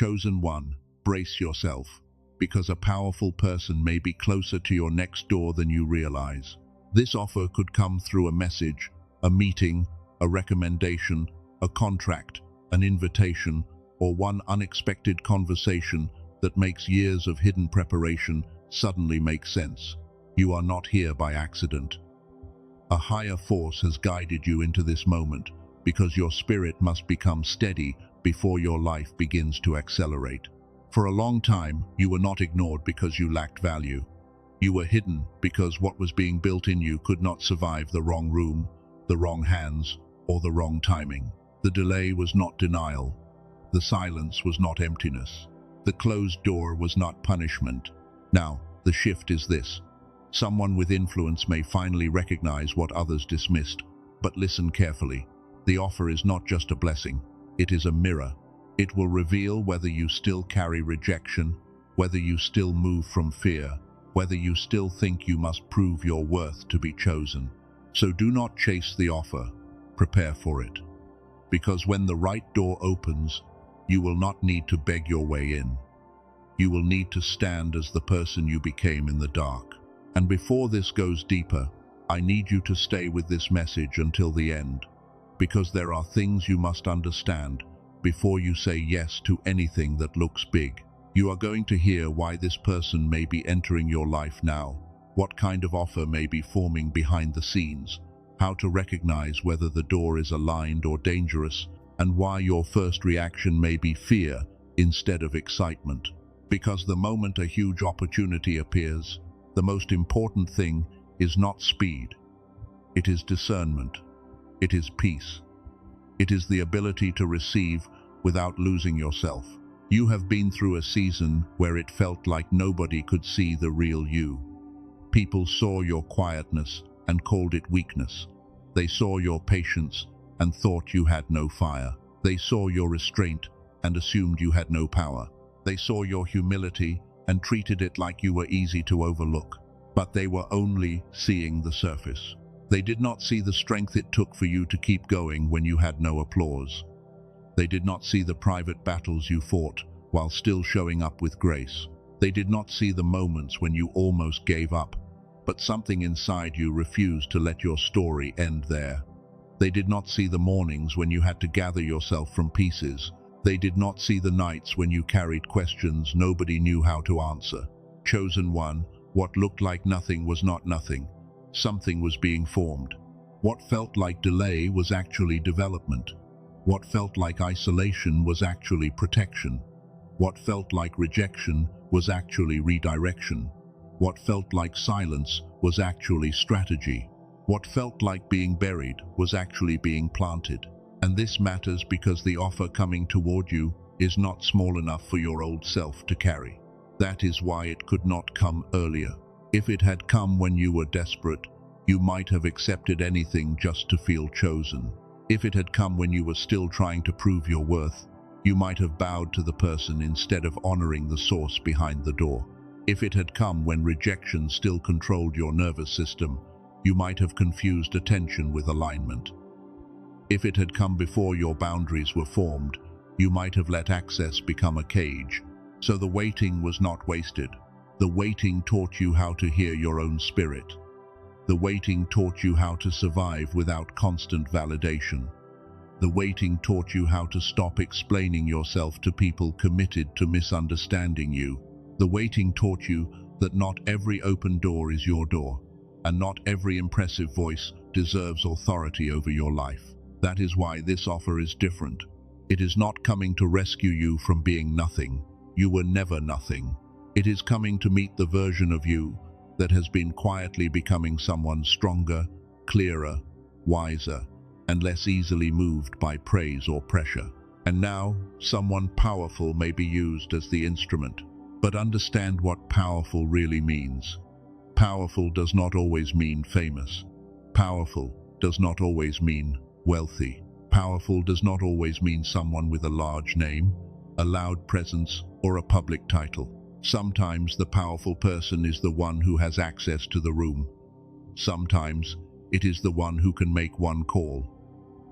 Chosen one, brace yourself, because a powerful person may be closer to your next door than you realize. This offer could come through a message, a meeting, a recommendation, a contract, an invitation, or one unexpected conversation that makes years of hidden preparation suddenly make sense. You are not here by accident. A higher force has guided you into this moment because your spirit must become steady before your life begins to accelerate. For a long time, you were not ignored because you lacked value. You were hidden because what was being built in you could not survive the wrong room, the wrong hands, or the wrong timing. The delay was not denial. The silence was not emptiness. The closed door was not punishment. Now, the shift is this. Someone with influence may finally recognize what others dismissed, but listen carefully. The offer is not just a blessing. It is a mirror. It will reveal whether you still carry rejection, whether you still move from fear, whether you still think you must prove your worth to be chosen. So do not chase the offer. Prepare for it. Because when the right door opens, you will not need to beg your way in. You will need to stand as the person you became in the dark. And before this goes deeper, I need you to stay with this message until the end, because there are things you must understand before you say yes to anything that looks big. You are going to hear why this person may be entering your life now, what kind of offer may be forming behind the scenes, how to recognize whether the door is aligned or dangerous, and why your first reaction may be fear instead of excitement. Because the moment a huge opportunity appears, the most important thing is not speed. It is discernment. It is peace. It is the ability to receive without losing yourself. You have been through a season where it felt like nobody could see the real you. People saw your quietness and called it weakness. They saw your patience and thought you had no fire. They saw your restraint and assumed you had no power. They saw your humility and treated it like you were easy to overlook. But they were only seeing the surface. They did not see the strength it took for you to keep going when you had no applause. They did not see the private battles you fought while still showing up with grace. They did not see the moments when you almost gave up, but something inside you refused to let your story end there. They did not see the mornings when you had to gather yourself from pieces. They did not see the nights when you carried questions nobody knew how to answer. Chosen one, what looked like nothing was not nothing. Something was being formed. What felt like delay was actually development. What felt like isolation was actually protection. What felt like rejection was actually redirection. What felt like silence was actually strategy. What felt like being buried was actually being planted. And this matters because the offer coming toward you is not small enough for your old self to carry. That is why it could not come earlier. If it had come when you were desperate, you might have accepted anything just to feel chosen. If it had come when you were still trying to prove your worth, you might have bowed to the person instead of honoring the source behind the door. If it had come when rejection still controlled your nervous system, you might have confused attention with alignment. If it had come before your boundaries were formed, you might have let access become a cage. So the waiting was not wasted. The waiting taught you how to hear your own spirit. The waiting taught you how to survive without constant validation. The waiting taught you how to stop explaining yourself to people committed to misunderstanding you. The waiting taught you that not every open door is your door, and not every impressive voice deserves authority over your life. That is why this offer is different. It is not coming to rescue you from being nothing. You were never nothing. It is coming to meet the version of you that has been quietly becoming someone stronger, clearer, wiser, and less easily moved by praise or pressure. And now, someone powerful may be used as the instrument. But understand what powerful really means. Powerful does not always mean famous. Powerful does not always mean wealthy. Powerful does not always mean someone with a large name, a loud presence, or a public title. Sometimes the powerful person is the one who has access to the room. Sometimes it is the one who can make one call.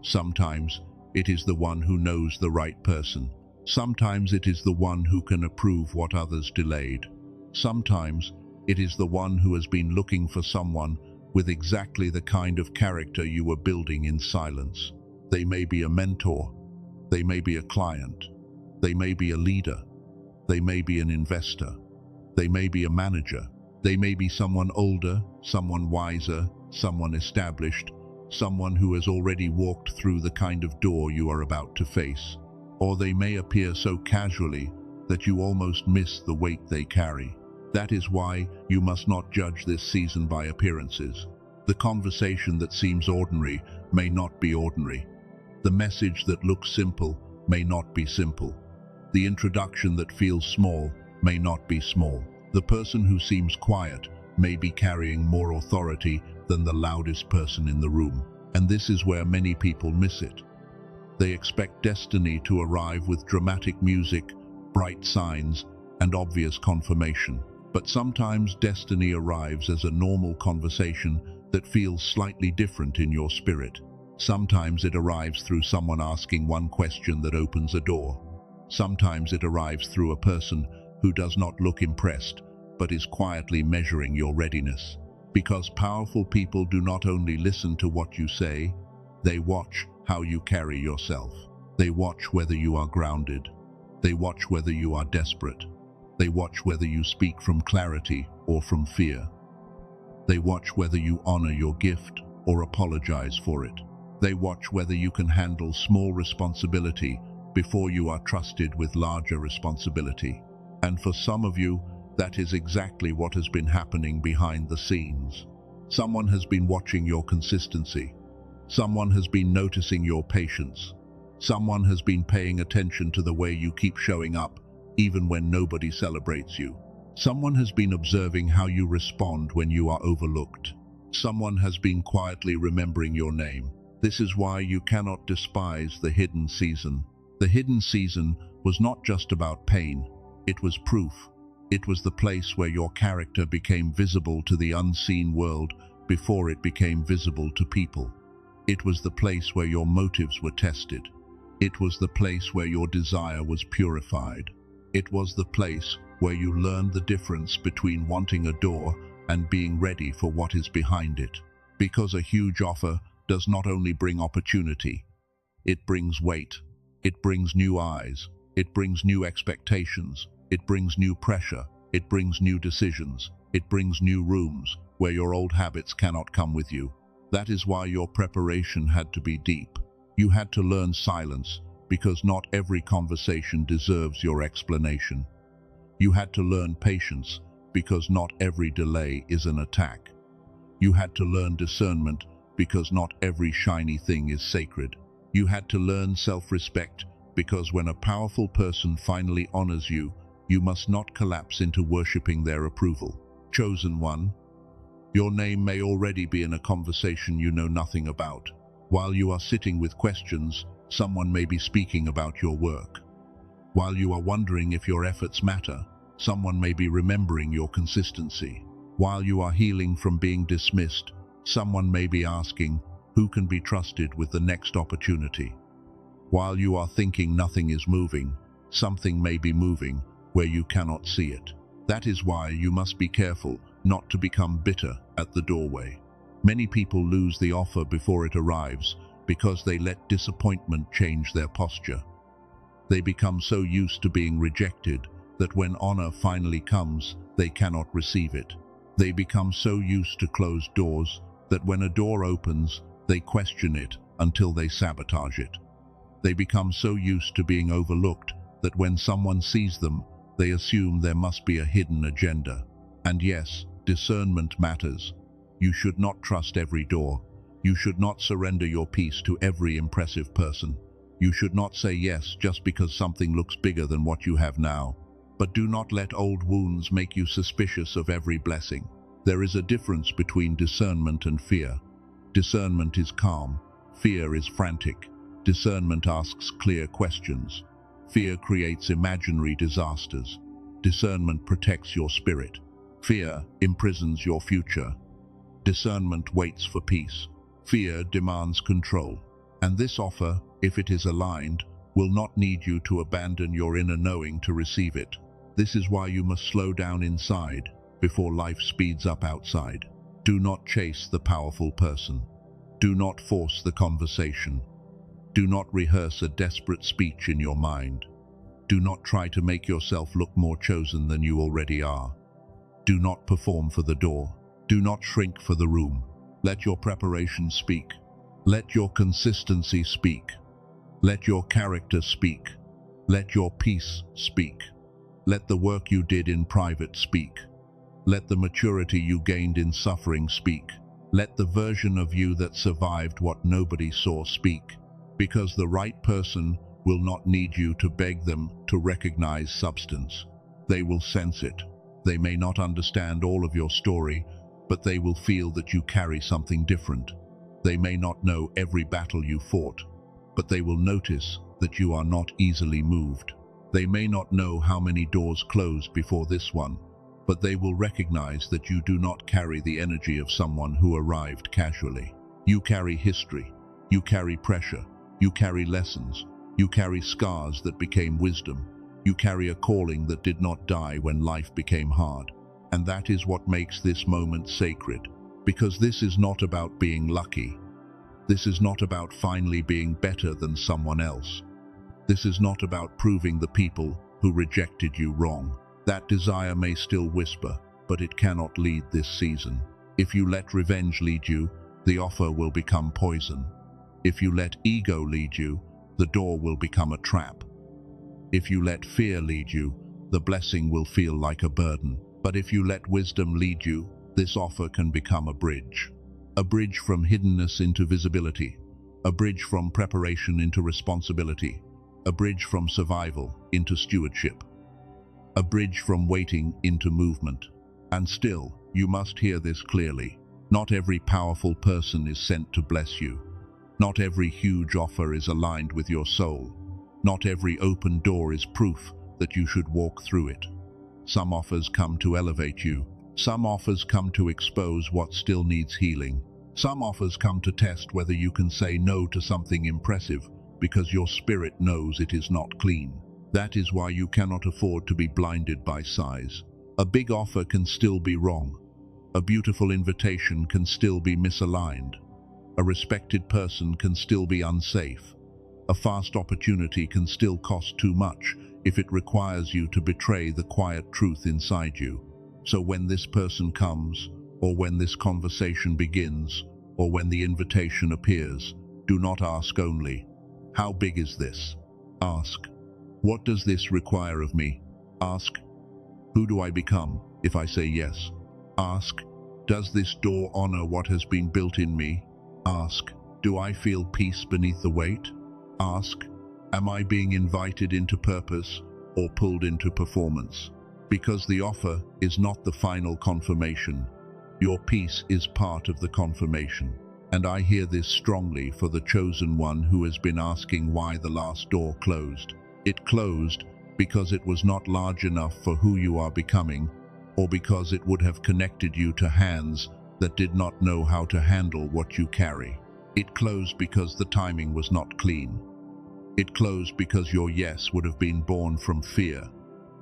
Sometimes it is the one who knows the right person. Sometimes it is the one who can approve what others delayed. Sometimes it is the one who has been looking for someone with exactly the kind of character you were building in silence. They may be a mentor, they may be a client, they may be a leader, they may be an investor, they may be a manager, they may be someone older, someone wiser, someone established, someone who has already walked through the kind of door you are about to face. Or they may appear so casually that you almost miss the weight they carry. That is why you must not judge this season by appearances. The conversation that seems ordinary may not be ordinary. The message that looks simple may not be simple. The introduction that feels small may not be small. The person who seems quiet may be carrying more authority than the loudest person in the room. And this is where many people miss it. They expect destiny to arrive with dramatic music, bright signs, and obvious confirmation. But sometimes destiny arrives as a normal conversation that feels slightly different in your spirit. Sometimes it arrives through someone asking one question that opens a door. Sometimes it arrives through a person who does not look impressed, but is quietly measuring your readiness. Because powerful people do not only listen to what you say, they watch how you carry yourself. They watch whether you are grounded. They watch whether you are desperate. They watch whether you speak from clarity or from fear. They watch whether you honor your gift or apologize for it. They watch whether you can handle small responsibility before you are trusted with larger responsibility. And for some of you, that is exactly what has been happening behind the scenes. Someone has been watching your consistency. Someone has been noticing your patience. Someone has been paying attention to the way you keep showing up, even when nobody celebrates you. Someone has been observing how you respond when you are overlooked. Someone has been quietly remembering your name. This is why you cannot despise the hidden season. The hidden season was not just about pain. It was proof. It was the place where your character became visible to the unseen world before it became visible to people. It was the place where your motives were tested. It was the place where your desire was purified. It was the place where you learned the difference between wanting a door and being ready for what is behind it. Because a huge offer does not only bring opportunity, it brings weight, it brings new eyes, it brings new expectations, it brings new pressure, it brings new decisions, it brings new rooms where your old habits cannot come with you. That is why your preparation had to be deep. You had to learn silence because not every conversation deserves your explanation. You had to learn patience because not every delay is an attack. You had to learn discernment because not every shiny thing is sacred. You had to learn self-respect because when a powerful person finally honors you, you must not collapse into worshipping their approval. Chosen one, your name may already be in a conversation you know nothing about. While you are sitting with questions, someone may be speaking about your work. While you are wondering if your efforts matter, someone may be remembering your consistency. While you are healing from being dismissed, someone may be asking, who can be trusted with the next opportunity? While you are thinking nothing is moving, something may be moving where you cannot see it. That is why you must be careful not to become bitter at the doorway. Many people lose the offer before it arrives because they let disappointment change their posture. They become so used to being rejected that when honor finally comes, they cannot receive it. They become so used to closed doors that when a door opens, they question it until they sabotage it. They become so used to being overlooked that when someone sees them, they assume there must be a hidden agenda. And yes, discernment matters. You should not trust every door. You should not surrender your peace to every impressive person. You should not say yes just because something looks bigger than what you have now. But do not let old wounds make you suspicious of every blessing. There is a difference between discernment and fear. Discernment is calm. Fear is frantic. Discernment asks clear questions. Fear creates imaginary disasters. Discernment protects your spirit. Fear imprisons your future. Discernment waits for peace. Fear demands control. And this offer, if it is aligned, will not need you to abandon your inner knowing to receive it. This is why you must slow down inside before life speeds up outside. Do not chase the powerful person. Do not force the conversation. Do not rehearse a desperate speech in your mind. Do not try to make yourself look more chosen than you already are. Do not perform for the door. Do not shrink for the room. Let your preparation speak. Let your consistency speak. Let your character speak. Let your peace speak. Let the work you did in private speak. Let the maturity you gained in suffering speak. Let the version of you that survived what nobody saw speak. Because the right person will not need you to beg them to recognize substance. They will sense it. They may not understand all of your story, but they will feel that you carry something different. They may not know every battle you fought, but they will notice that you are not easily moved. They may not know how many doors closed before this one, but they will recognize that you do not carry the energy of someone who arrived casually. You carry history. You carry pressure. You carry lessons. You carry scars that became wisdom. You carry a calling that did not die when life became hard. And that is what makes this moment sacred. Because this is not about being lucky. This is not about finally being better than someone else. This is not about proving the people who rejected you wrong. That desire may still whisper, but it cannot lead this season. If you let revenge lead you, the offer will become poison. If you let ego lead you, the door will become a trap. If you let fear lead you, the blessing will feel like a burden. But if you let wisdom lead you, this offer can become a bridge. A bridge from hiddenness into visibility. A bridge from preparation into responsibility. A bridge from survival into stewardship. A bridge from waiting into movement. And still, you must hear this clearly. Not every powerful person is sent to bless you. Not every huge offer is aligned with your soul. Not every open door is proof that you should walk through it. Some offers come to elevate you. Some offers come to expose what still needs healing. Some offers come to test whether you can say no to something impressive because your spirit knows it is not clean. That is why you cannot afford to be blinded by size. A big offer can still be wrong. A beautiful invitation can still be misaligned. A respected person can still be unsafe. A fast opportunity can still cost too much if it requires you to betray the quiet truth inside you. So when this person comes, or when this conversation begins, or when the invitation appears, do not ask only, "How big is this?" Ask, "What does this require of me?" Ask, "Who do I become if I say yes?" Ask, "Does this door honor what has been built in me?" Ask, "Do I feel peace beneath the weight?" Ask, "Am I being invited into purpose or pulled into performance?" Because the offer is not the final confirmation. Your peace is part of the confirmation. And I hear this strongly for the chosen one who has been asking why the last door closed. It closed because it was not large enough for who you are becoming, or because it would have connected you to hands that did not know how to handle what you carry. It closed because the timing was not clean. It closed because your yes would have been born from fear,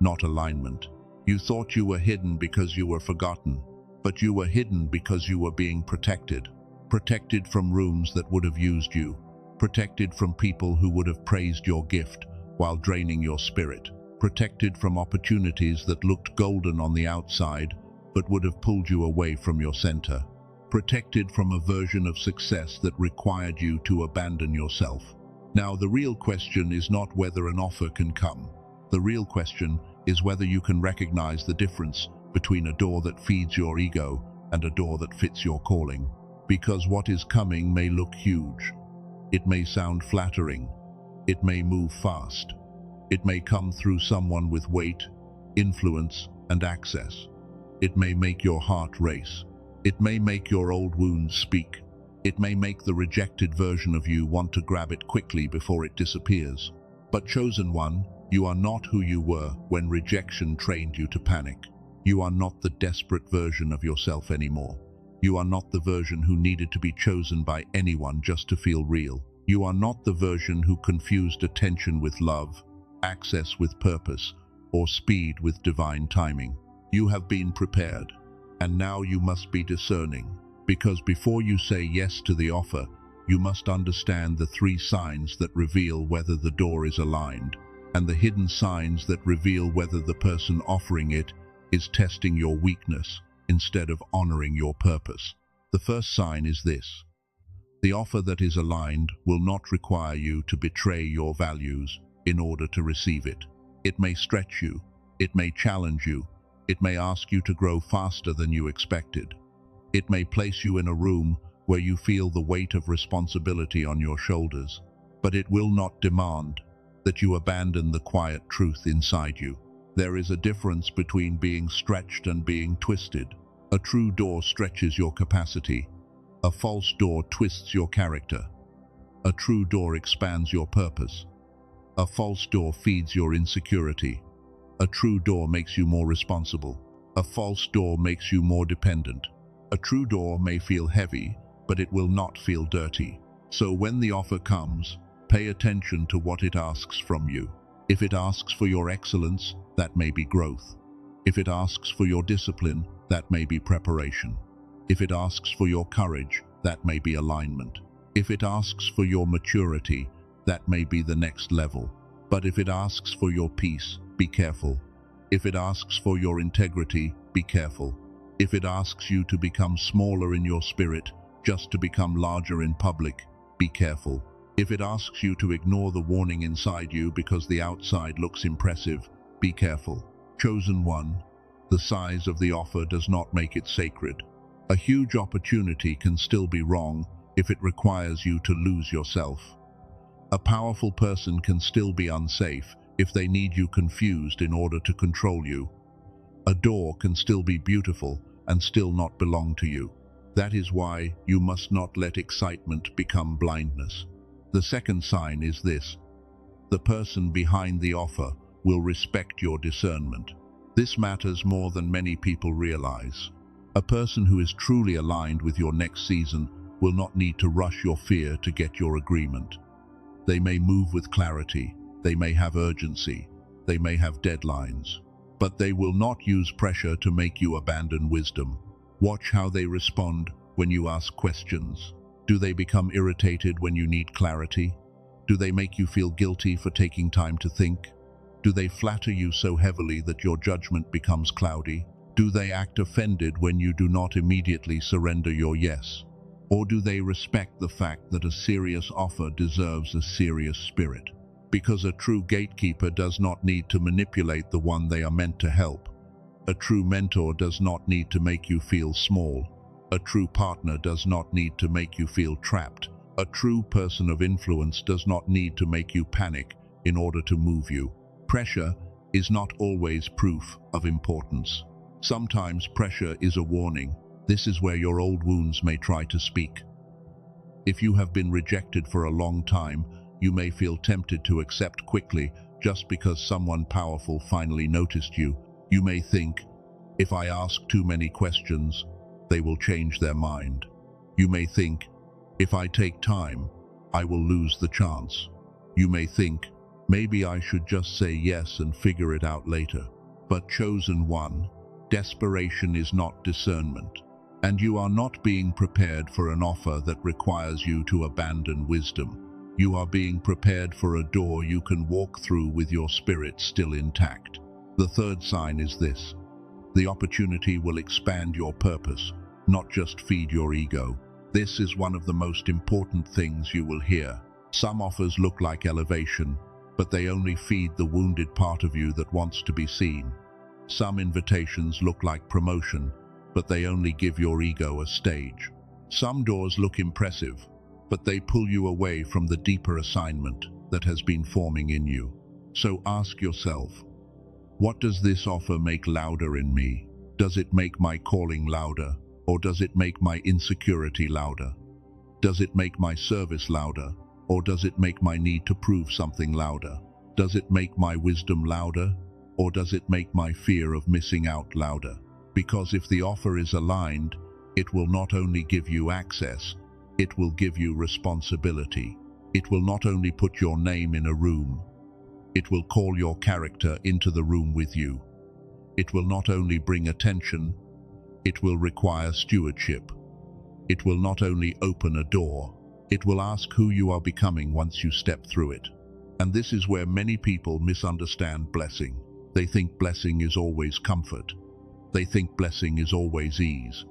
not alignment. You thought you were hidden because you were forgotten, but you were hidden because you were being protected. Protected from rooms that would have used you. Protected from people who would have praised your gift while draining your spirit. Protected from opportunities that looked golden on the outside, but would have pulled you away from your center. Protected from a version of success that required you to abandon yourself. Now, the real question is not whether an offer can come. The real question is whether you can recognize the difference between a door that feeds your ego and a door that fits your calling. Because what is coming may look huge. It may sound flattering. It may move fast. It may come through someone with weight, influence, and access. It may make your heart race. It may make your old wounds speak. It may make the rejected version of you want to grab it quickly before it disappears. But chosen one, you are not who you were when rejection trained you to panic. You are not the desperate version of yourself anymore. You are not the version who needed to be chosen by anyone just to feel real. You are not the version who confused attention with love, access with purpose, or speed with divine timing. You have been prepared, and now you must be discerning, because before you say yes to the offer, you must understand the 3 signs that reveal whether the door is aligned, and the hidden signs that reveal whether the person offering it is testing your weakness instead of honoring your purpose. The first sign is this: the offer that is aligned will not require you to betray your values in order to receive it. It may stretch you, it may challenge you, it may ask you to grow faster than you expected. It may place you in a room where you feel the weight of responsibility on your shoulders, but it will not demand that you abandon the quiet truth inside you. There is a difference between being stretched and being twisted. A true door stretches your capacity. A false door twists your character. A true door expands your purpose. A false door feeds your insecurity. A true door makes you more responsible. A false door makes you more dependent. A true door may feel heavy, but it will not feel dirty. So when the offer comes, pay attention to what it asks from you. If it asks for your excellence, that may be growth. If it asks for your discipline, that may be preparation. If it asks for your courage, that may be alignment. If it asks for your maturity, that may be the next level. But if it asks for your peace, be careful. If it asks for your integrity, be careful. If it asks you to become smaller in your spirit, just to become larger in public, be careful. If it asks you to ignore the warning inside you because the outside looks impressive, be careful. Chosen one, the size of the offer does not make it sacred. A huge opportunity can still be wrong if it requires you to lose yourself. A powerful person can still be unsafe if they need you confused in order to control you. A door can still be beautiful and still not belong to you. That is why you must not let excitement become blindness. The second sign is this: the person behind the offer will respect your discernment. This matters more than many people realize. A person who is truly aligned with your next season will not need to rush your fear to get your agreement. They may move with clarity, they may have urgency, they may have deadlines, but they will not use pressure to make you abandon wisdom. Watch how they respond when you ask questions. Do they become irritated when you need clarity? Do they make you feel guilty for taking time to think? Do they flatter you so heavily that your judgment becomes cloudy? Do they act offended when you do not immediately surrender your yes? Or do they respect the fact that a serious offer deserves a serious spirit? Because a true gatekeeper does not need to manipulate the one they are meant to help. A true mentor does not need to make you feel small. A true partner does not need to make you feel trapped. A true person of influence does not need to make you panic in order to move you. Pressure is not always proof of importance. Sometimes pressure is a warning. This is where your old wounds may try to speak. If you have been rejected for a long time, you may feel tempted to accept quickly just because someone powerful finally noticed you. You may think, if I ask too many questions, they will change their mind. You may think, if I take time, I will lose the chance. You may think, maybe I should just say yes and figure it out later. But chosen one, desperation is not discernment, and you are not being prepared for an offer that requires you to abandon wisdom. You are being prepared for a door you can walk through with your spirit still intact. The third sign is this: the opportunity will expand your purpose, not just feed your ego. This is one of the most important things you will hear. Some offers look like elevation, but they only feed the wounded part of you that wants to be seen. Some invitations look like promotion, but they only give your ego a stage. Some doors look impressive, but they pull you away from the deeper assignment that has been forming in you. So ask yourself, what does this offer make louder in me? Does it make my calling louder, or does it make my insecurity louder? Does it make my service louder, or does it make my need to prove something louder? Does it make my wisdom louder, or does it make my fear of missing out louder? Because if the offer is aligned, it will not only give you access, it will give you responsibility. It will not only put your name in a room, it will call your character into the room with you. It will not only bring attention, it will require stewardship. It will not only open a door, it will ask who you are becoming once you step through it. And this is where many people misunderstand blessing. They think blessing is always comfort. They think blessing is always ease.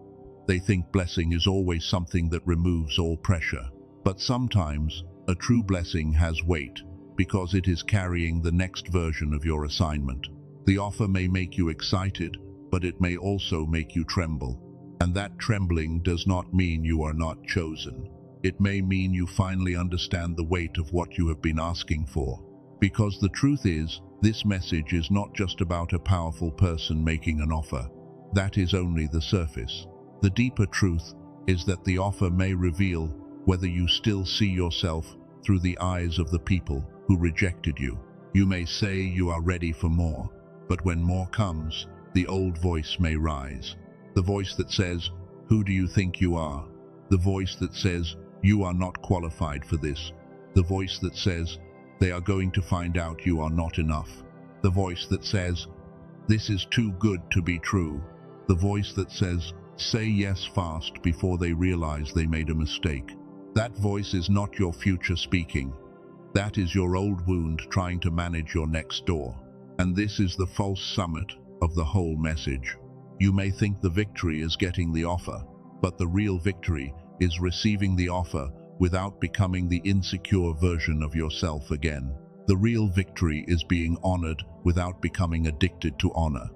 They think blessing is always something that removes all pressure. But sometimes, a true blessing has weight, because it is carrying the next version of your assignment. The offer may make you excited, but it may also make you tremble. And that trembling does not mean you are not chosen. It may mean you finally understand the weight of what you have been asking for. Because the truth is, this message is not just about a powerful person making an offer. That is only the surface. The deeper truth is that the offer may reveal whether you still see yourself through the eyes of the people who rejected you. You may say you are ready for more, but when more comes, the old voice may rise. The voice that says, "Who do you think you are?" The voice that says, "You are not qualified for this." The voice that says, "They are going to find out you are not enough." The voice that says, "This is too good to be true." The voice that says, "Say yes fast," before they realize they made a mistake. That voice is not your future speaking. That is your old wound trying to manage your next door. And this is the false summit of the whole message. You may think the victory is getting the offer, but the real victory is receiving the offer without becoming the insecure version of yourself again. The real victory is being honored without becoming addicted to honor.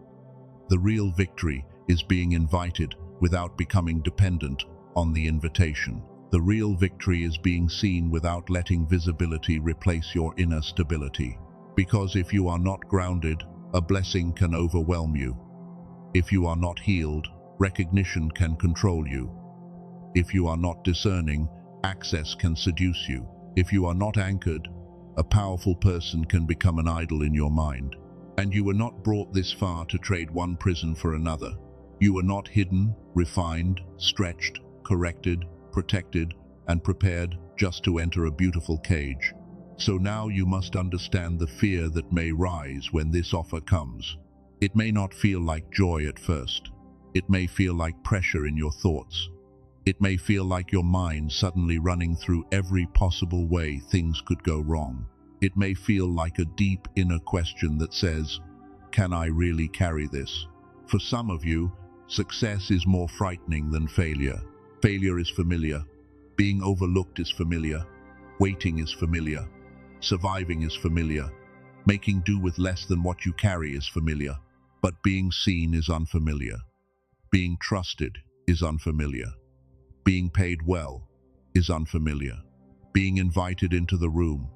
The real victory is being invited without becoming dependent on the invitation. The real victory is being seen without letting visibility replace your inner stability. Because if you are not grounded, a blessing can overwhelm you. If you are not healed, recognition can control you. If you are not discerning, access can seduce you. If you are not anchored, a powerful person can become an idol in your mind. And you were not brought this far to trade one prison for another. You were not hidden, refined, stretched, corrected, protected, and prepared just to enter a beautiful cage. So now you must understand the fear that may rise when this offer comes. It may not feel like joy at first. It may feel like pressure in your thoughts. It may feel like your mind suddenly running through every possible way things could go wrong. It may feel like a deep inner question that says, "Can I really carry this?" For some of you, success is more frightening than failure. Failure is familiar. Being overlooked is familiar. Waiting is familiar. Surviving is familiar. Making do with less than what you carry is familiar. But being seen is unfamiliar. Being trusted is unfamiliar. Being paid well is unfamiliar. Being invited into the room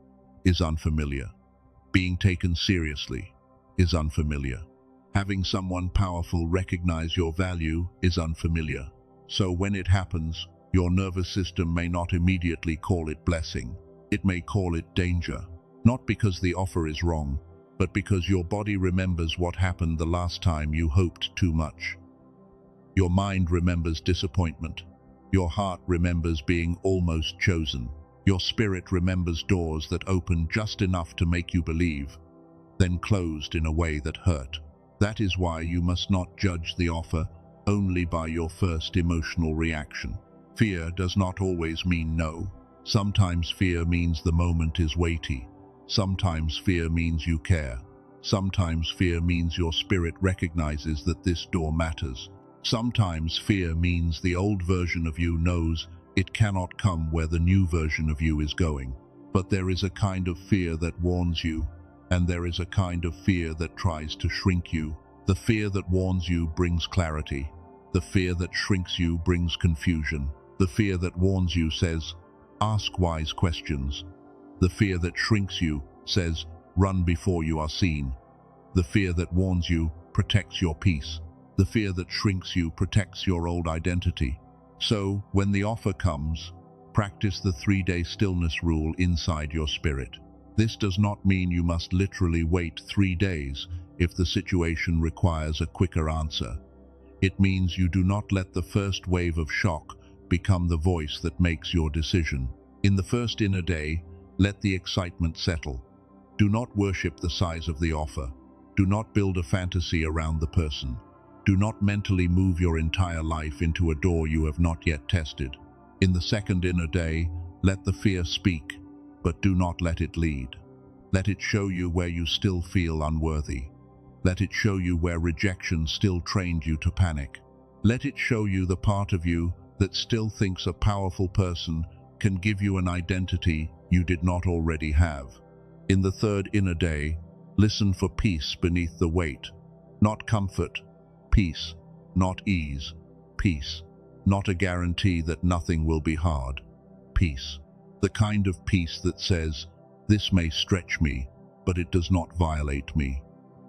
is unfamiliar. Being taken seriously is unfamiliar. Having someone powerful recognize your value is unfamiliar. So when it happens, your nervous system may not immediately call it blessing. It may call it danger. Not because the offer is wrong, but because your body remembers what happened the last time you hoped too much. Your mind remembers disappointment. Your heart remembers being almost chosen. Your spirit remembers doors that opened just enough to make you believe, then closed in a way that hurt. That is why you must not judge the offer only by your first emotional reaction. Fear does not always mean no. Sometimes fear means the moment is weighty. Sometimes fear means you care. Sometimes fear means your spirit recognizes that this door matters. Sometimes fear means the old version of you knows it cannot come where the new version of you is going. But there is a kind of fear that warns you, and there is a kind of fear that tries to shrink you. The fear that warns you brings clarity. The fear that shrinks you brings confusion. The fear that warns you says, "Ask wise questions." The fear that shrinks you says, "Run before you are seen." The fear that warns you protects your peace. The fear that shrinks you protects your old identity. So, when the offer comes, practice the 3-day stillness rule inside your spirit. This does not mean you must literally wait 3 days if the situation requires a quicker answer. It means you do not let the first wave of shock become the voice that makes your decision. In the first inner day, Let the excitement settle. Do not worship the size of the offer. Do not build a fantasy around the person. Do not mentally move your entire life into a door you have not yet tested. In the second inner day, let the fear speak, but do not let it lead. Let it show you where you still feel unworthy. Let it show you where rejection still trained you to panic. Let it show you the part of you that still thinks a powerful person can give you an identity you did not already have. In the third inner day, listen for peace beneath the weight. Not comfort, peace. Not ease, peace. Not a guarantee that nothing will be hard, peace. The kind of peace that says, this may stretch me, but it does not violate me.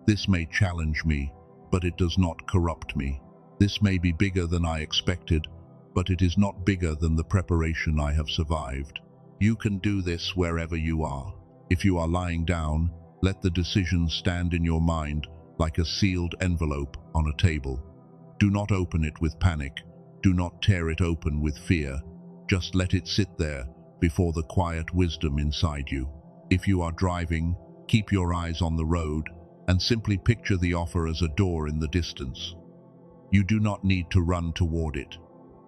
This may challenge me, but it does not corrupt me. This may be bigger than I expected, but it is not bigger than the preparation I have survived. You can do this wherever you are. If you are lying down, let the decision stand in your mind like a sealed envelope on a table. Do not open it with panic. Do not tear it open with fear. Just let it sit there before the quiet wisdom inside you. If you are driving, keep your eyes on the road and simply picture the offer as a door in the distance. You do not need to run toward it.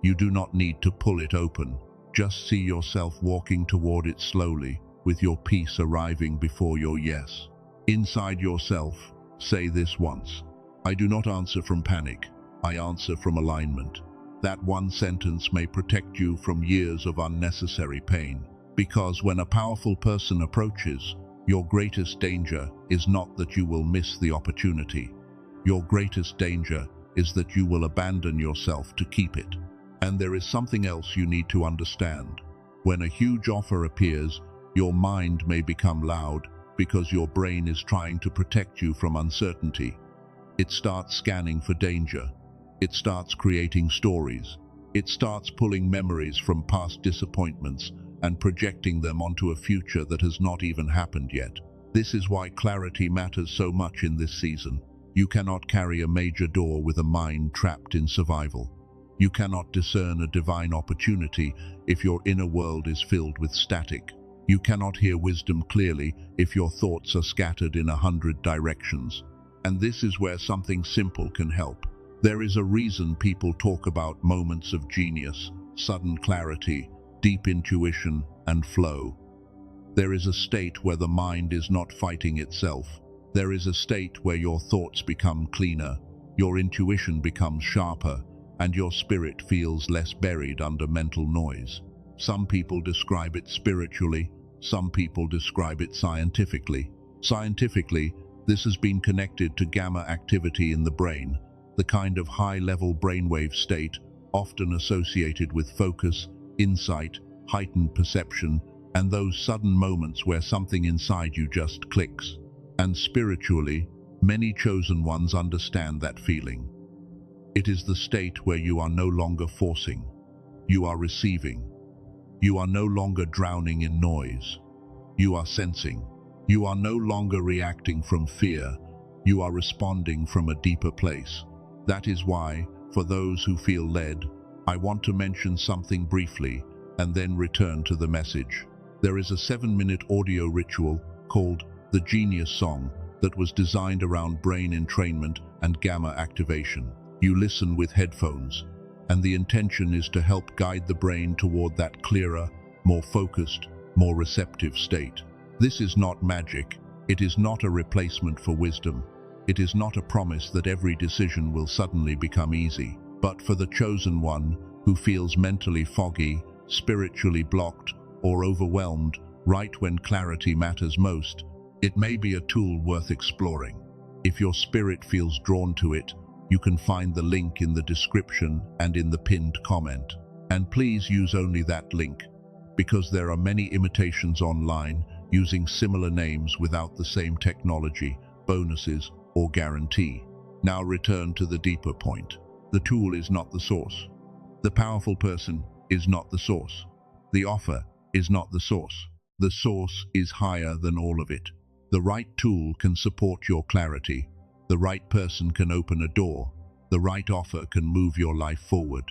You do not need to pull it open. Just see yourself walking toward it slowly, with your peace arriving before your yes. Inside yourself, say this once. I do not answer from panic. I answer from alignment. That one sentence may protect you from years of unnecessary pain. Because when a powerful person approaches, your greatest danger is not that you will miss the opportunity. Your greatest danger is that you will abandon yourself to keep it. And there is something else you need to understand. When a huge offer appears, your mind may become loud because your brain is trying to protect you from uncertainty. It starts scanning for danger. It starts creating stories. It starts pulling memories from past disappointments and projecting them onto a future that has not even happened yet. This is why clarity matters so much in this season. You cannot carry a major door with a mind trapped in survival. You cannot discern a divine opportunity if your inner world is filled with static. You cannot hear wisdom clearly if your thoughts are scattered in 100 directions. And this is where something simple can help. There is a reason people talk about moments of genius, sudden clarity, deep intuition, and flow. There is a state where the mind is not fighting itself. There is a state where your thoughts become cleaner, your intuition becomes sharper, and your spirit feels less buried under mental noise. Some people describe it spiritually, some people describe it scientifically. Scientifically, this has been connected to gamma activity in the brain, the kind of high-level brainwave state often associated with focus, insight, heightened perception, and those sudden moments where something inside you just clicks. And spiritually, many chosen ones understand that feeling. It is the state where you are no longer forcing. You are receiving. You are no longer drowning in noise. You are sensing. You are no longer reacting from fear. You are responding from a deeper place. That is why, for those who feel led, I want to mention something briefly and then return to the message. There is a 7-minute audio ritual called the Genius Song that was designed around brain entrainment and gamma activation. You listen with headphones, and the intention is to help guide the brain toward that clearer, more focused, more receptive state. This is not magic. It is not a replacement for wisdom. It is not a promise that every decision will suddenly become easy. But for the chosen one who feels mentally foggy, spiritually blocked, or overwhelmed right when clarity matters most, it may be a tool worth exploring. If your spirit feels drawn to it, you can find the link in the description and in the pinned comment. And please use only that link, because there are many imitations online using similar names without the same technology, bonuses, or guarantee. Now return to the deeper point. The tool is not the source. The powerful person is not the source. The offer is not the source. The source is higher than all of it. The right tool can support your clarity. The right person can open a door. The right offer can move your life forward.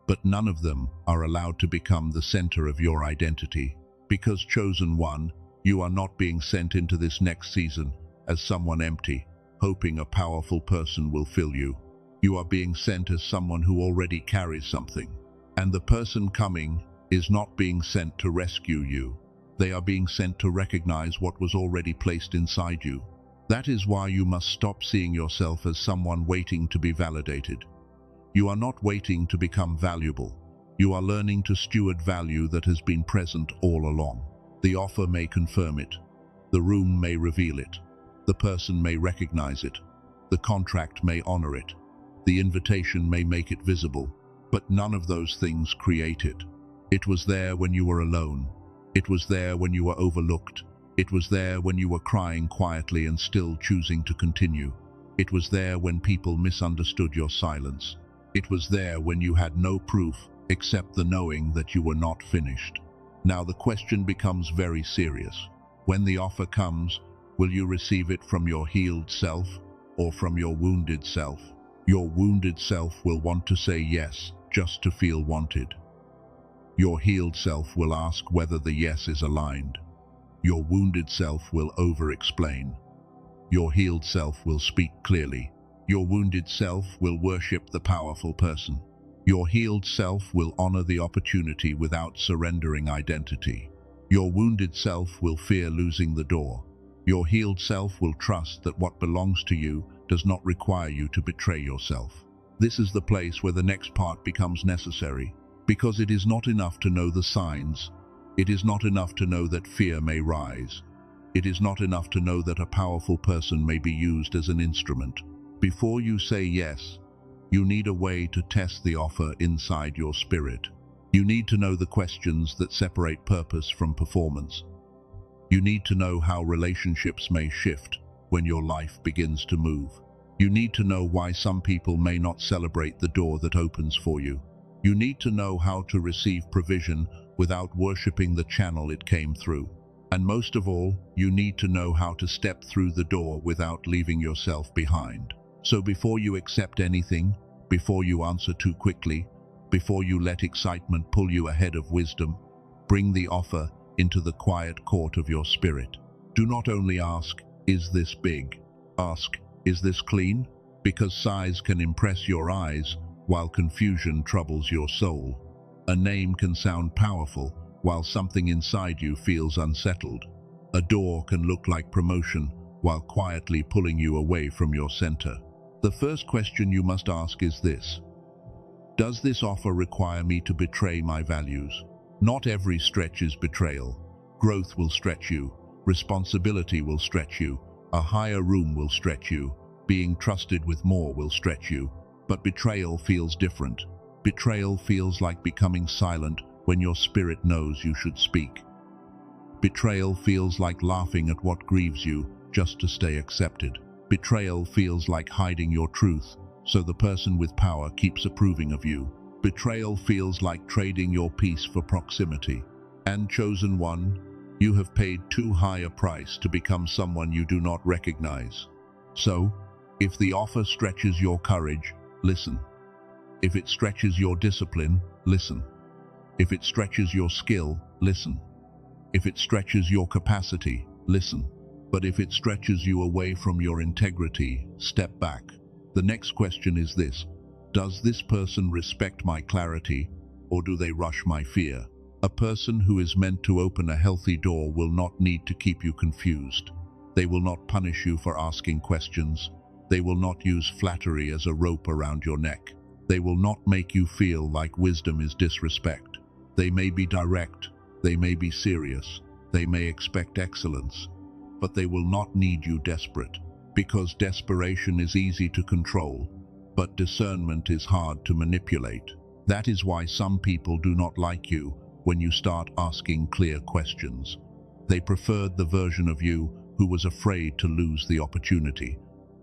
But none of them are allowed to become the center of your identity. Because chosen one, you are not being sent into this next season as someone empty, hoping a powerful person will fill you. You are being sent as someone who already carries something. And the person coming is not being sent to rescue you. They are being sent to recognize what was already placed inside you. That is why you must stop seeing yourself as someone waiting to be validated. You are not waiting to become valuable. You are learning to steward value that has been present all along. The offer may confirm it. The room may reveal it. The person may recognize it. The contract may honor it. The invitation may make it visible. But none of those things create it. It was there when you were alone. It was there when you were overlooked. It was there when you were crying quietly and still choosing to continue. It was there when people misunderstood your silence. It was there when you had no proof except the knowing that you were not finished. Now the question becomes very serious. When the offer comes, will you receive it from your healed self or from your wounded self? Your wounded self will want to say yes just to feel wanted. Your healed self will ask whether the yes is aligned. Your wounded self will over-explain. Your healed self will speak clearly. Your wounded self will worship the powerful person. Your healed self will honor the opportunity without surrendering identity. Your wounded self will fear losing the door. Your healed self will trust that what belongs to you does not require you to betray yourself. This is the place where the next part becomes necessary, because it is not enough to know the signs. It is not enough to know that fear may rise. It is not enough to know that a powerful person may be used as an instrument. Before you say yes, you need a way to test the offer inside your spirit. You need to know the questions that separate purpose from performance. You need to know how relationships may shift when your life begins to move. You need to know why some people may not celebrate the door that opens for you. You need to know how to receive provision without worshipping the channel it came through. And most of all, you need to know how to step through the door without leaving yourself behind. So before you accept anything, before you answer too quickly, before you let excitement pull you ahead of wisdom, bring the offer into the quiet court of your spirit. Do not only ask, "Is this big?" Ask, "Is this clean?" Because size can impress your eyes, while confusion troubles your soul. A name can sound powerful, while something inside you feels unsettled. A door can look like promotion, while quietly pulling you away from your center. The first question you must ask is this: does this offer require me to betray my values? Not every stretch is betrayal. Growth will stretch you. Responsibility will stretch you. A higher room will stretch you. Being trusted with more will stretch you. But betrayal feels different. Betrayal feels like becoming silent when your spirit knows you should speak. Betrayal feels like laughing at what grieves you just to stay accepted. Betrayal feels like hiding your truth, so the person with power keeps approving of you. Betrayal feels like trading your peace for proximity. And chosen one, you have paid too high a price to become someone you do not recognize. So, if the offer stretches your courage, listen. If it stretches your discipline, listen. If it stretches your skill, listen. If it stretches your capacity, listen. But if it stretches you away from your integrity, step back. The next question is this: does this person respect my clarity, or do they rush my fear? A person who is meant to open a healthy door will not need to keep you confused. They will not punish you for asking questions. They will not use flattery as a rope around your neck. They will not make you feel like wisdom is disrespect. They may be direct, they may be serious, they may expect excellence, but they will not need you desperate, because desperation is easy to control, but discernment is hard to manipulate. That is why some people do not like you when you start asking clear questions. They preferred the version of you who was afraid to lose the opportunity.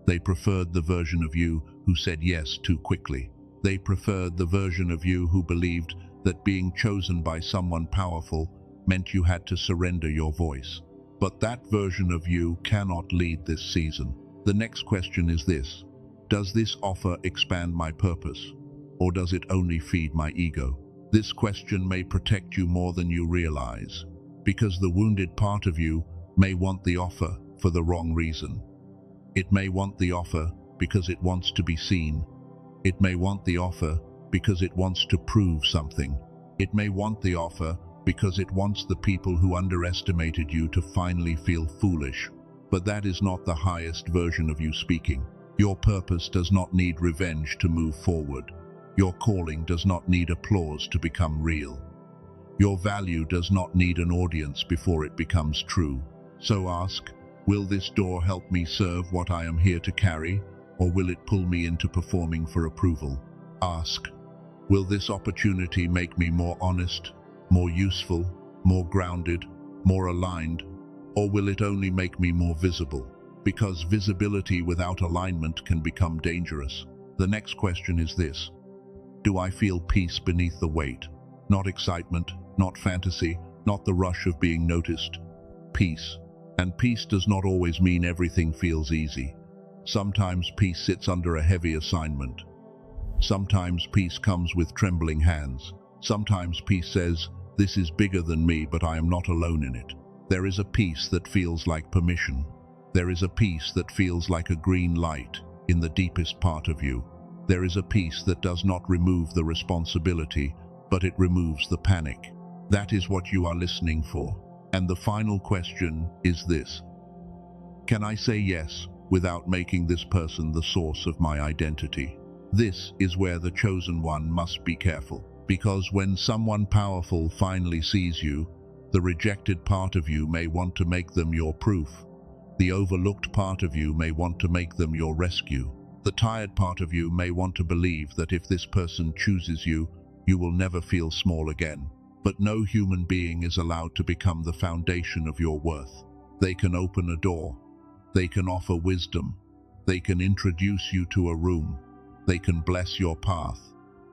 They preferred the version of you who said yes too quickly. They preferred the version of you who believed that being chosen by someone powerful meant you had to surrender your voice. But that version of you cannot lead this season. The next question is this: does this offer expand my purpose, or does it only feed my ego? This question may protect you more than you realize. because the wounded part of you may want the offer for the wrong reason. It may want the offer because it wants to be seen. It may want the offer because it wants to prove something. It may want the offer because it wants the people who underestimated you to finally feel foolish. But that is not the highest version of you speaking. Your purpose does not need revenge to move forward. Your calling does not need applause to become real. Your value does not need an audience before it becomes true. So ask, will this door help me serve what I am here to carry, or will it pull me into performing for approval? Ask, will this opportunity make me more honest, more useful, more grounded, more aligned, or will it only make me more visible? Because visibility without alignment can become dangerous. The next question is this: do I feel peace beneath the weight? Not excitement, not fantasy, not the rush of being noticed. Peace. And peace does not always mean everything feels easy. Sometimes peace sits under a heavy assignment. Sometimes peace comes with trembling hands. Sometimes peace says, this is bigger than me, but I am not alone in it. There is a peace that feels like permission. There is a peace that feels like a green light in the deepest part of you. There is a peace that does not remove the responsibility, but it removes the panic. That is what you are listening for. And the final question is this: can I say yes without making this person the source of my identity? This is where the chosen one must be careful, because when someone powerful finally sees you, the rejected part of you may want to make them your proof. The overlooked part of you may want to make them your rescue. The tired part of you may want to believe that if this person chooses you, you will never feel small again. But no human being is allowed to become the foundation of your worth. They can open a door. They can offer wisdom. They can introduce you to a room. They can bless your path.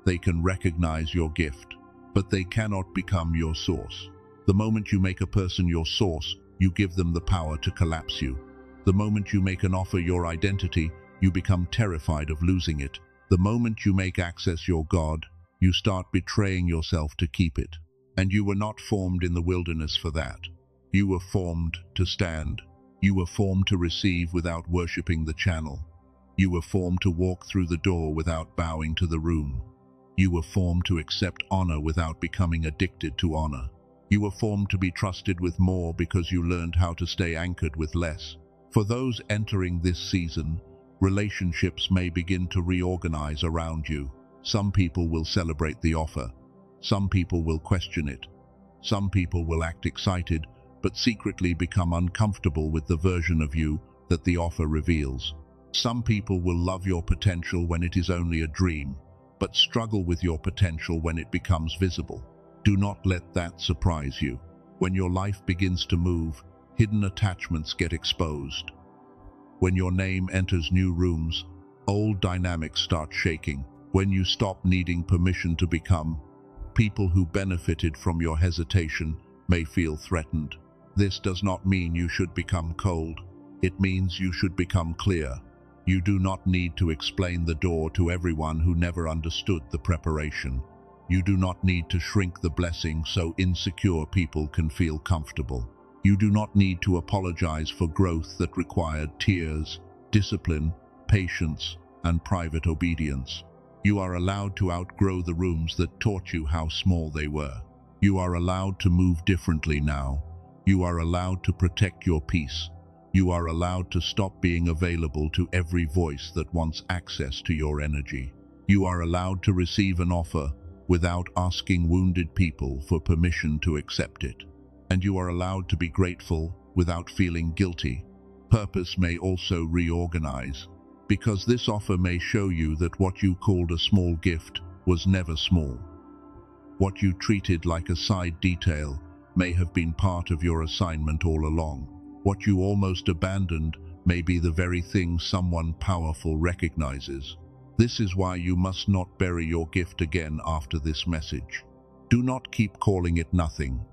They can recognize your gift. But they cannot become your source. The moment you make a person your source, you give them the power to collapse you. The moment you make an offer your identity, you become terrified of losing it. The moment you make access your God, you start betraying yourself to keep it. And you were not formed in the wilderness for that. You were formed to stand. You were formed to receive without worshipping the channel. You were formed to walk through the door without bowing to the room. You were formed to accept honor without becoming addicted to honor. You were formed to be trusted with more because you learned how to stay anchored with less. For those entering this season, relationships may begin to reorganize around you. Some people will celebrate the offer. Some people will question it. Some people will act excited, but secretly become uncomfortable with the version of you that the offer reveals. Some people will love your potential when it is only a dream, but struggle with your potential when it becomes visible. Do not let that surprise you. When your life begins to move, hidden attachments get exposed. When your name enters new rooms, old dynamics start shaking. When you stop needing permission to become, people who benefited from your hesitation may feel threatened. This does not mean you should become cold. It means you should become clear. You do not need to explain the door to everyone who never understood the preparation. You do not need to shrink the blessing so insecure people can feel comfortable. You do not need to apologize for growth that required tears, discipline, patience, and private obedience. You are allowed to outgrow the rooms that taught you how small they were. You are allowed to move differently now. You are allowed to protect your peace. You are allowed to stop being available to every voice that wants access to your energy. You are allowed to receive an offer without asking wounded people for permission to accept it. And you are allowed to be grateful without feeling guilty. Purpose may also reorganize, because this offer may show you that what you called a small gift was never small. What you treated like a side detail may have been part of your assignment all along. What you almost abandoned may be the very thing someone powerful recognizes. This is why you must not bury your gift again after this message. Do not keep calling it nothing.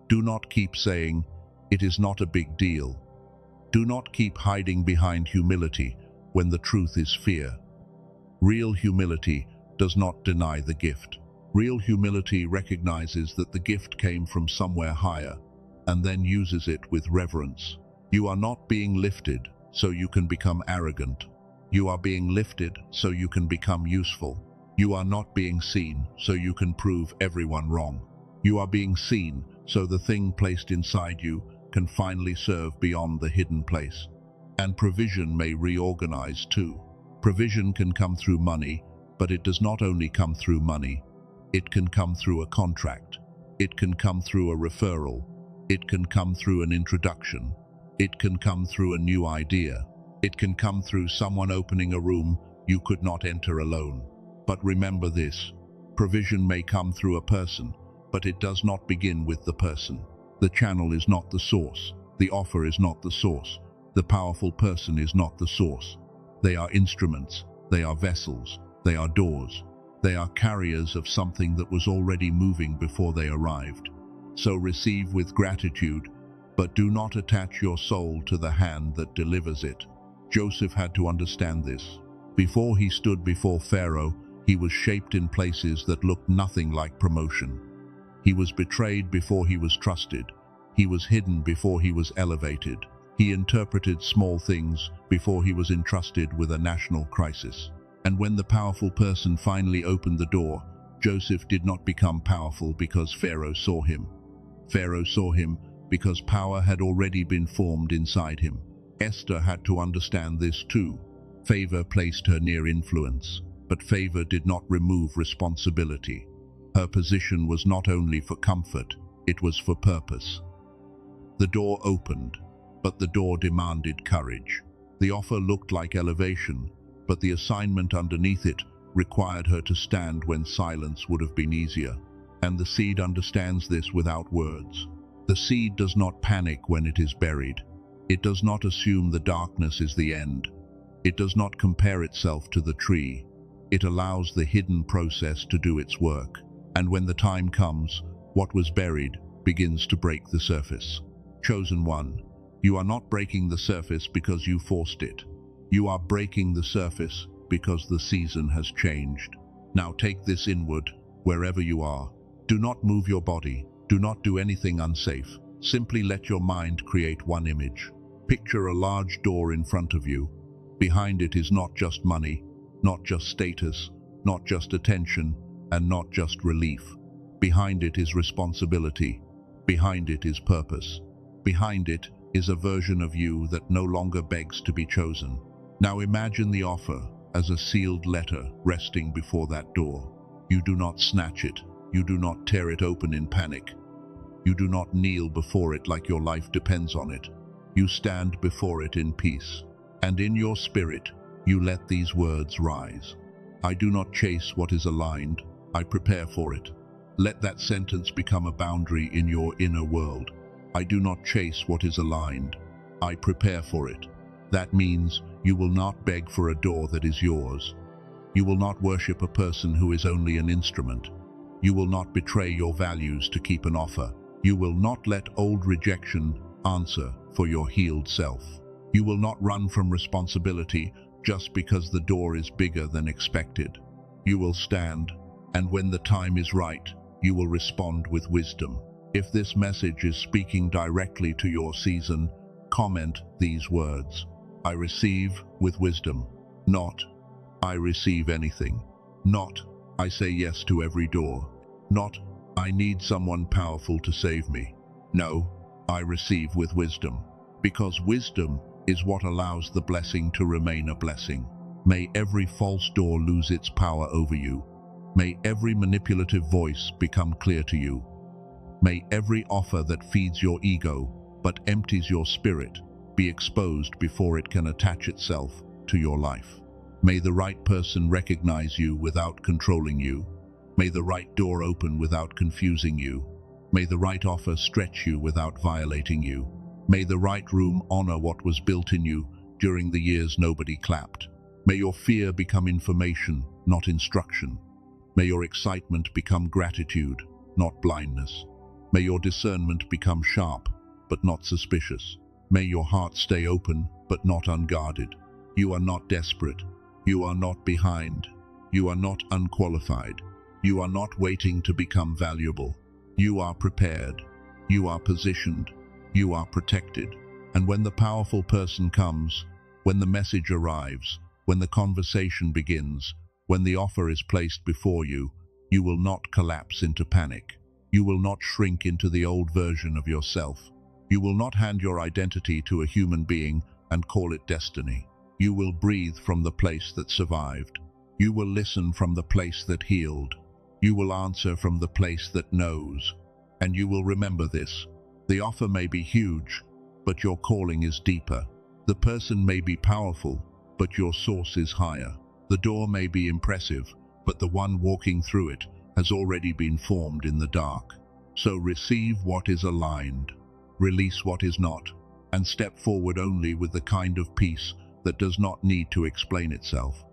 Do not keep saying, it is not a big deal. Do not keep hiding behind humility when the truth is fear. Real humility does not deny the gift. Real humility recognizes that the gift came from somewhere higher, and then uses it with reverence. You are not being lifted so you can become arrogant. You are being lifted so you can become useful. You are not being seen so you can prove everyone wrong. You are being seen so the thing placed inside you can finally serve beyond the hidden place. And provision may reorganize too. Provision can come through money, but it does not only come through money. It can come through a contract. It can come through a referral. It can come through an introduction. It can come through a new idea. It can come through someone opening a room you could not enter alone. But remember this, provision may come through a person, but it does not begin with the person. The channel is not the source. The offer is not the source. The powerful person is not the source. They are instruments. They are vessels. They are doors. They are carriers of something that was already moving before they arrived. So receive with gratitude, but do not attach your soul to the hand that delivers it. Joseph had to understand this. Before he stood before Pharaoh, he was shaped in places that looked nothing like promotion. He was betrayed before he was trusted. He was hidden before he was elevated. He interpreted small things before he was entrusted with a national crisis. And when the powerful person finally opened the door, Joseph did not become powerful because Pharaoh saw him. Pharaoh saw him because power had already been formed inside him. Esther had to understand this too. Favor placed her near influence, but favor did not remove responsibility. Her position was not only for comfort, it was for purpose. The door opened, but the door demanded courage. The offer looked like elevation, but the assignment underneath it required her to stand when silence would have been easier. And the seed understands this without words. The seed does not panic when it is buried. It does not assume the darkness is the end. It does not compare itself to the tree. It allows the hidden process to do its work. And when the time comes, what was buried begins to break the surface. Chosen one, you are not breaking the surface because you forced it. You are breaking the surface because the season has changed. Now take this inward, wherever you are. Do not move your body. Do not do anything unsafe. Simply let your mind create one image. Picture a large door in front of you. Behind it is not just money, not just status, not just attention, and not just relief. Behind it is responsibility. Behind it is purpose. Behind it is a version of you that no longer begs to be chosen. Now imagine the offer as a sealed letter resting before that door. You do not snatch it. You do not tear it open in panic. You do not kneel before it like your life depends on it. You stand before it in peace. And in your spirit, you let these words rise. I do not chase what is aligned. I prepare for it. Let that sentence become a boundary in your inner world. I do not chase what is aligned. I prepare for it. That means you will not beg for a door that is yours. You will not worship a person who is only an instrument. You will not betray your values to keep an offer. You will not let old rejection answer for your healed self. You will not run from responsibility just because the door is bigger than expected. You will stand, and when the time is right, you will respond with wisdom. If this message is speaking directly to your season, comment these words. I receive with wisdom. Not, I receive anything. Not, I say yes to every door. Not, I need someone powerful to save me. No, I receive with wisdom. Because wisdom is what allows the blessing to remain a blessing. May every false door lose its power over you. May every manipulative voice become clear to you. May every offer that feeds your ego but empties your spirit be exposed before it can attach itself to your life. May the right person recognize you without controlling you. May the right door open without confusing you. May the right offer stretch you without violating you. May the right room honor what was built in you during the years nobody clapped. May your fear become information, not instruction. May your excitement become gratitude, not blindness. May your discernment become sharp, but not suspicious. May your heart stay open, but not unguarded. You are not desperate. You are not behind. You are not unqualified. You are not waiting to become valuable. You are prepared. You are positioned. You are protected. And when the powerful person comes, when the message arrives, when the conversation begins, when the offer is placed before you, you will not collapse into panic. You will not shrink into the old version of yourself. You will not hand your identity to a human being and call it destiny. You will breathe from the place that survived. You will listen from the place that healed. You will answer from the place that knows. And you will remember this. The offer may be huge, but your calling is deeper. The person may be powerful, but your source is higher. The door may be impressive, but the one walking through it has already been formed in the dark. So receive what is aligned, release what is not, and step forward only with the kind of peace that does not need to explain itself.